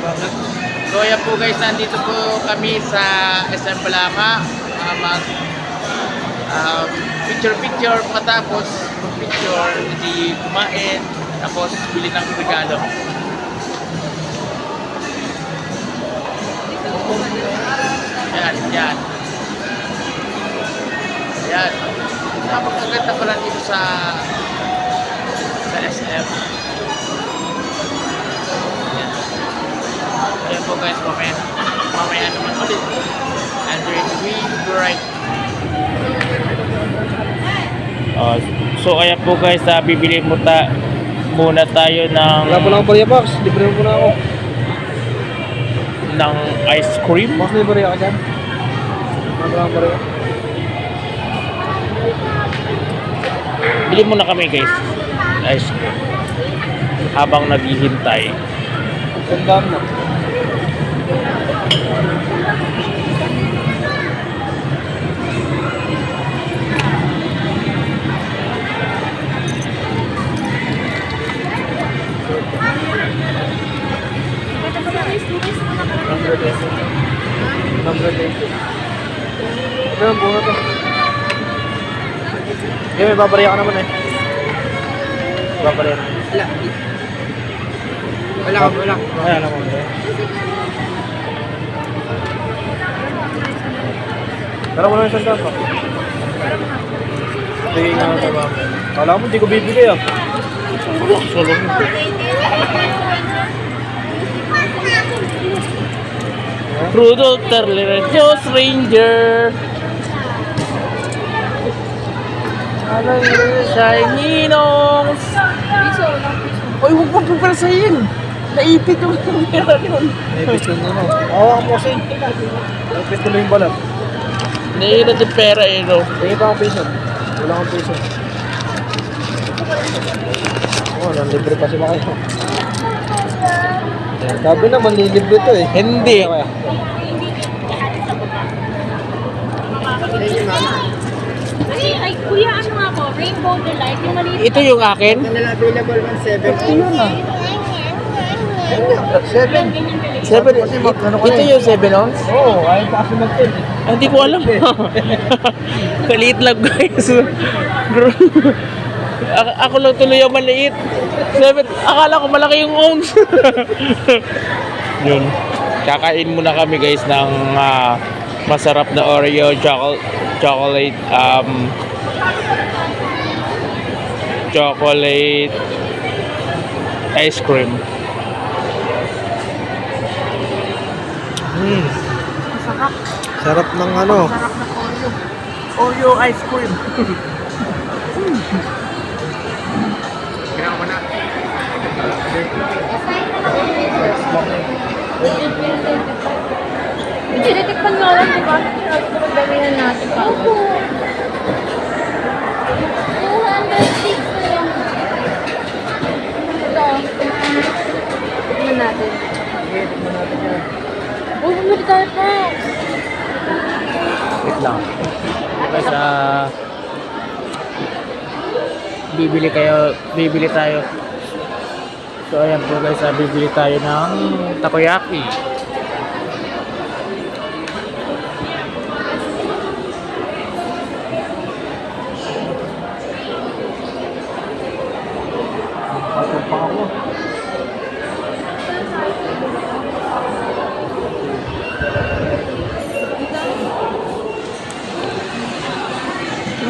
So ayan po guys, nandito po kami sa SM Balaka. Mag picture matapos picture, hindi kumain, tapos bili ng regalo. Yan. Napakaganda pala dito sa SM. Ayan po guys, mamaya naman ulit. And we be right. So ayan po guys, bibili muna tayo ng... Wala po lang bariya box, libre mo na ako. Ng ice cream. Box na bariya ka dyan. Wala lang bariya. Bili muna kami guys, ice cream. Habang naghihintay. Tandaan mo. Ito yung bunga to. Okay, may babariya ka naman eh. Babariya na. Wala. Wala naman. Pero wala yung sandal pa. Sige nga ako ba? Kala mo, hindi ko bibigay ah. Solo mo. Rudolph Terler, Diyos Ranger. Shiny Nongs. Uy, huwag mo pagparasayin. Naipit yung pera yun. Naipit yung ano. Awa ka mo kasi. Naipit ko lang yung balat. Naipit yung pera eh, no? Tingin pa akong piso. Wala akong piso. Libre pa si Makayo. Sabi naman, libre to eh. Hindi. Ay, kuya, ano nga po? Rainbow Delight, yung maliit. Ito yung akin? Available man 7. Yun ah. 7? 7? Ito yung 7 ounce? Oo, ayaw pa kasi mag-10. Hindi ko alam. Kaliit lang guys. Ako lang tuloy yung maliit. 7, akala ko malaki yung ounce. Yun. Kakain muna kami guys ng masarap na Oreo chocolate ice cream. Masarap. Sarap ng ano. Masarap na Oreo. Oreo ice cream. Kailangan ko na. Tinitikpan nga lang, di ba? Gawin natin pa. 206 na lang. Ito. Tignan natin. Uy, bumili tayo pa. Wait lang. Guys, bibili tayo. So ayan po guys, bibili tayo ng takoyaki.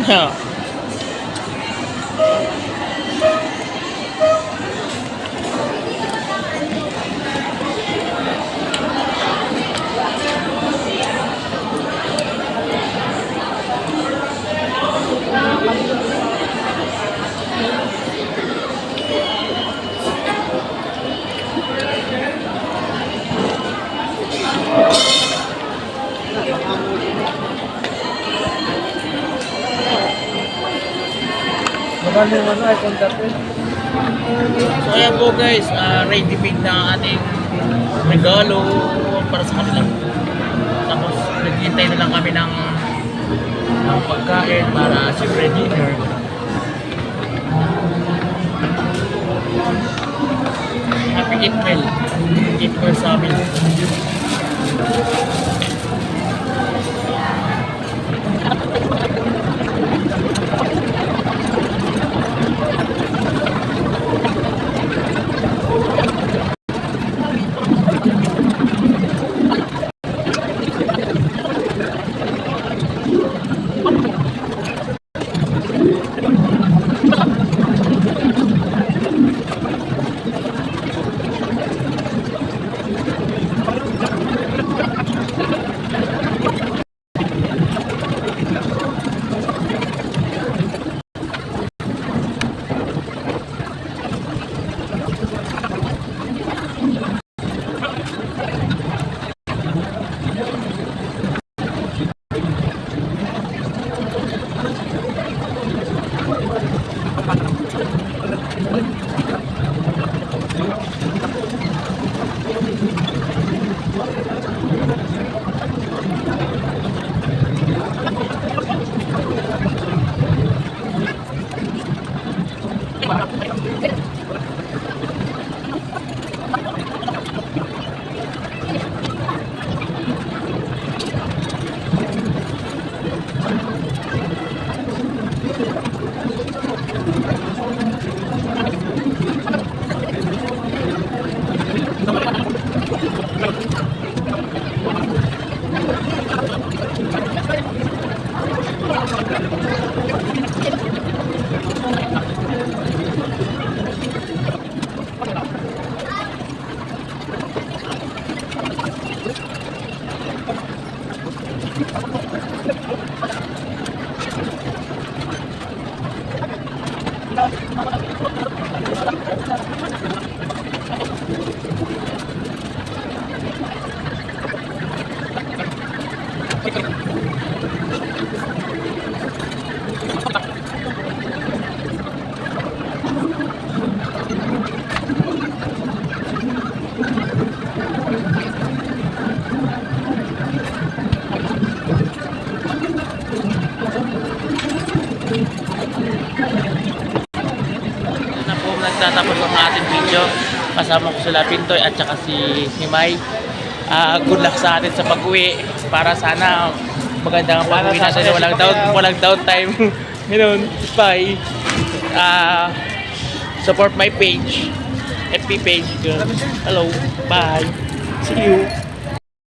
Yeah. Maganda yung ano, iPhone 13. So ayan po guys, ready made na ang ating regalo para sa kanila. Tapos naghihintay na lang kami ng pagkain para siyempre dinner. Happy eat well. Eat Or sa amin. Na po nagtatapos ang ating video. Kasama ko sila Pintoy at saka si Mai. Good luck sa atin sa pag-uwi. Para sana magandang pag-uwi natin. Walang downtime. Ganun. Bye. Support my page. FB page. Hello. Bye. See you.